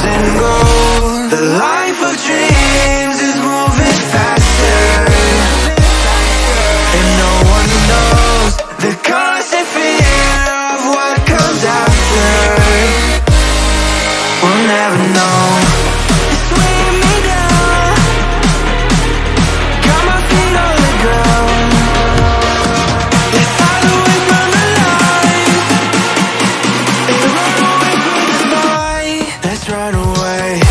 and goes. The life of dreams is moving faster, and no one knows the constant fear of what comes after. We'll never know. It's weighing me down, got my feet on the ground. Let's hide away from the lights, let's run away from this night. Let's run away.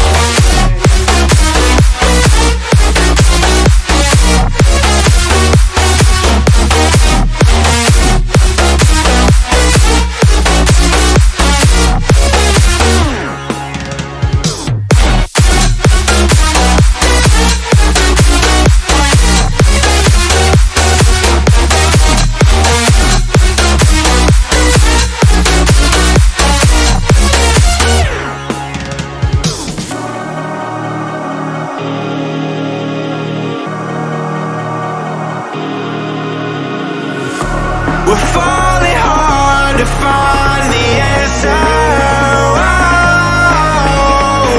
We're falling hard to find the answer.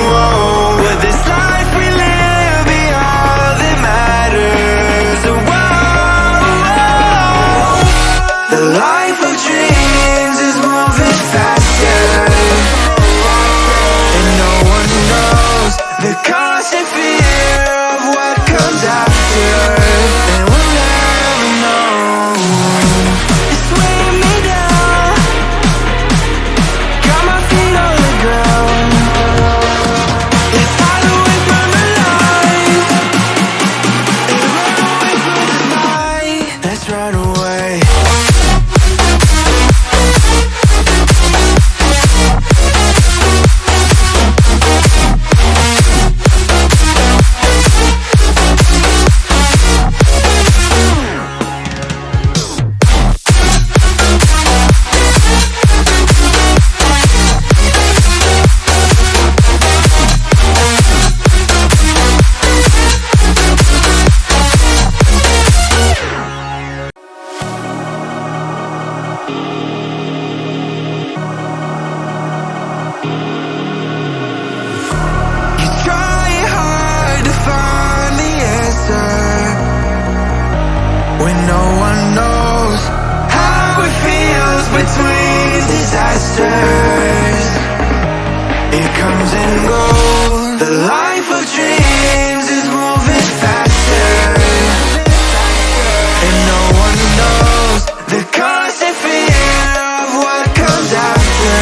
Oh, would this life we live be all that matters? The life of dreams is moving faster, and no one knows the constant fear of what comes after. And we'll never know. It's weighing me down, got my feet on the ground. Let's hide away from the lights, let's run away from this night. Let's run away. You're trying hard to find the answer when no one knows how it feels between disasters. It comes and goes. The life of dreams is moving faster, and no one knows the constant fear of what comes after.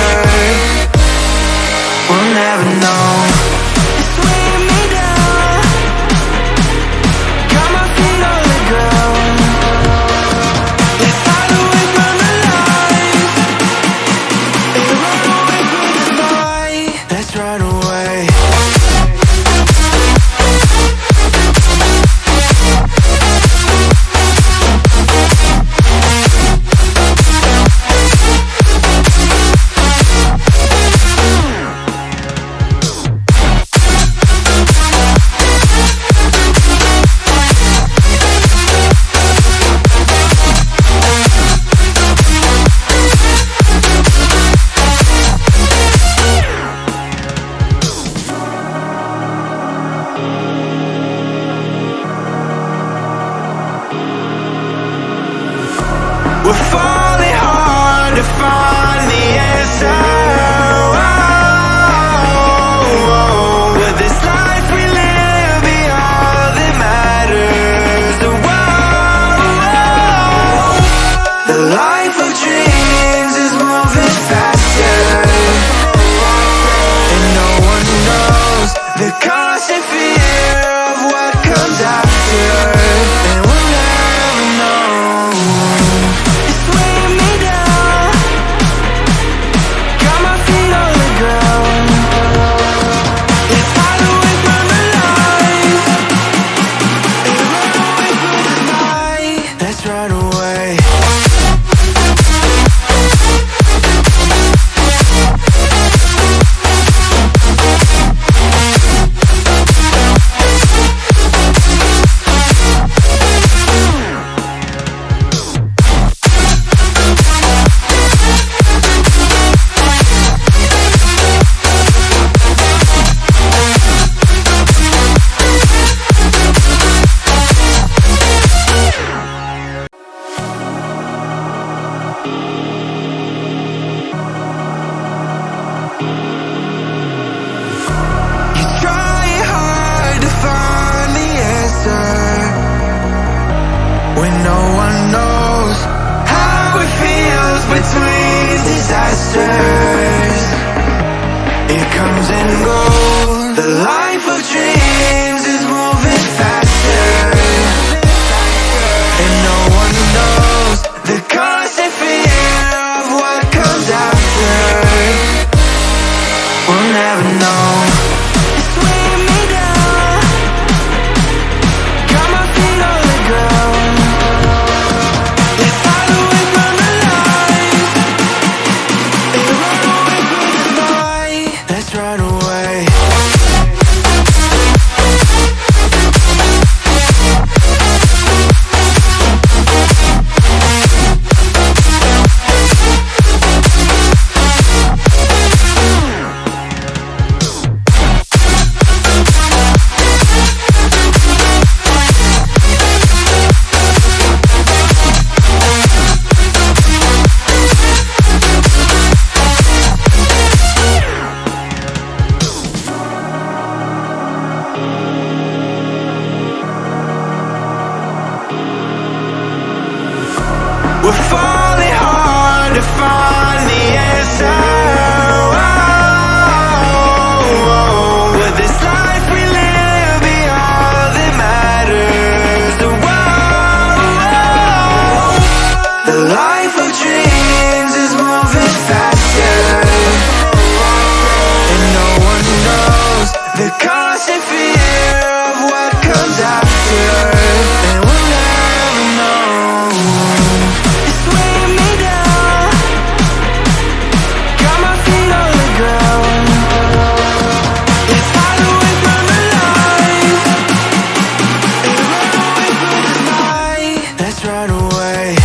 We'll never know. It's weighing me down, got my feet on the ground. Let's hide away from the lights, let's run away from this night. Let's run away. The life of dreams is moving faster, and no one knows the constant fear of what comes after. We'll never know. It's weighing me down, got my feet on the ground. Let's hide away from the light and run away from the night. Let's run away. We're falling hard to find the answer. Oh, with this life we live, be all that matters. The life of dreams is moving faster, and no one knows the constant fear of what comes after. And we'll never know. Run away.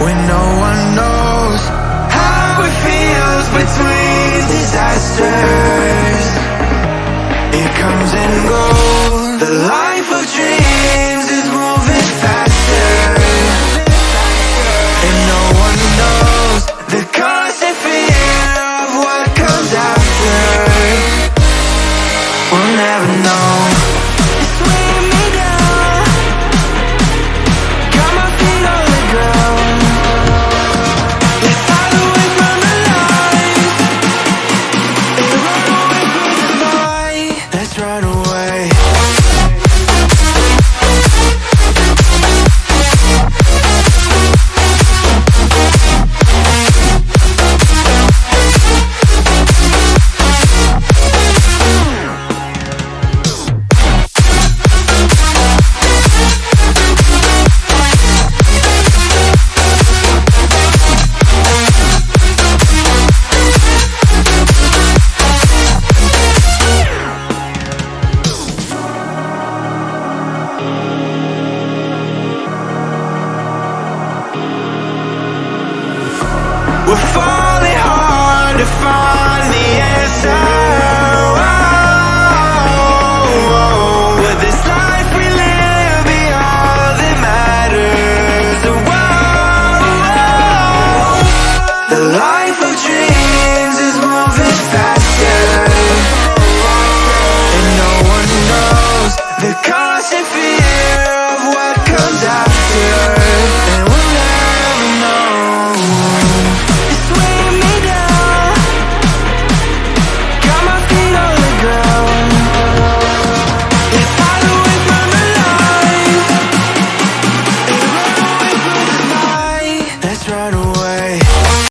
When no one knows how it feels between disasters, it comes and goes. The life of dreams is moving faster, and no one knows the constant fear of what comes after. We'll never know. It's weighing me down, got my feet on the ground. Let's hide away from the light and run away from the night. Let's run away.